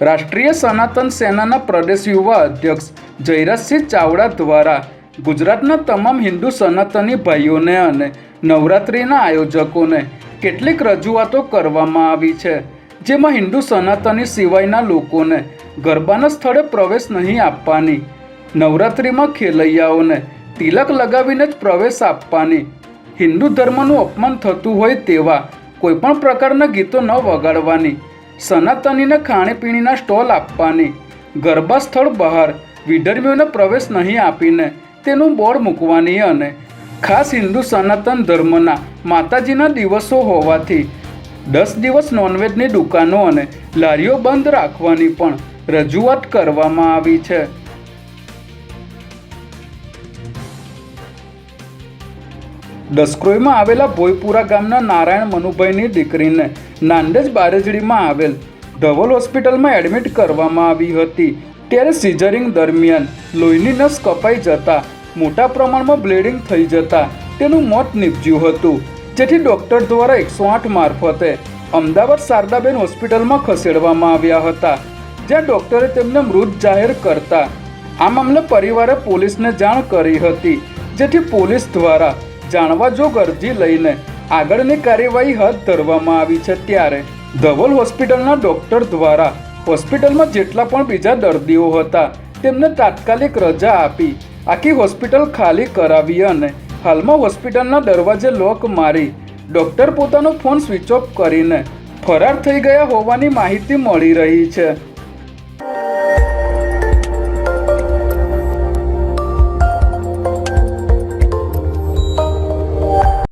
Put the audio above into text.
રાષ્ટ્રીય સનાતન સેનાના પ્રદેશ યુવા અધ્યક્ષ જયરાજસિંહ ચાવડા દ્વારા ગુજરાતના તમામ હિન્દુ સનાતની ભાઈઓને અને નવરાત્રિના આયોજકોને કેટલીક રજૂઆતો કરવામાં આવી છે, જેમાં હિન્દુ સનાતની સિવાયના લોકોને ગરબાના સ્થળે પ્રવેશ નહીં આપવાની, નવરાત્રિમાં ખેલૈયાઓને તિલક લગાવીને જ પ્રવેશ આપવાની, હિન્દુ ધર્મનું અપમાન થતું હોય તેવા કોઈપણ પ્રકારના ગીતો ન વગાડવાની, સનાતનીને ખાણીપીણીના સ્ટોલ આપવાની, ગરબા સ્થળ બહાર વિધર્મીઓને પ્રવેશ નહીં આપીને તેનું બોર્ડ મૂકવાની અને ખાસ હિન્દુ સનાતન ધર્મના માતાજીના દિવસો હોવાથી 10 દિવસ નોનવેજની દુકાનો અને લારીઓ બંધ રાખવાની પણ રજૂઆત કરવામાં આવી છે. દસક્રોઈમાં આવેલા ભોયપુરા ગામના નારાયણ મનુભાઈની દીકરીને નાંદેજ બારેજડીમાં આવેલ ધવલ હોસ્પિટલમાં એડમિટ કરવામાં આવી હતી. ત્યારે સિઝરિંગ દરમિયાન લોહીની નસ કપાઈ જતા મોટા પ્રમાણમાં બ્લીડિંગ થઈ જતા તેનું મોત નીપજ્યું હતું, જેથી ડૉક્ટર દ્વારા 108 મારફતે અમદાવાદ શારદાબેન હોસ્પિટલમાં ખસેડવામાં આવ્યા હતા, જ્યાં ડૉક્ટરે તેમને મૃત જાહેર કરતા આ મામલે પરિવારે પોલીસને જાણ કરી હતી, જેથી પોલીસ દ્વારા જાણવા જોગ અરજી લઈને આગળની કાર્યવાહી હાથ ધરવામાં આવી છે. ત્યારે ધવલ હોસ્પિટલના ડૉક્ટર દ્વારા હોસ્પિટલમાં જેટલા પણ બીજા દર્દીઓ હતા તેમને તાત્કાલિક રજા આપી આખી હોસ્પિટલ ખાલી કરાવી અને હાલમાં હોસ્પિટલના દરવાજે લોક મારી ડૉક્ટર પોતાનો ફોન સ્વિચ ઓફ કરીને ફરાર થઈ ગયા હોવાની માહિતી મળી રહી છે.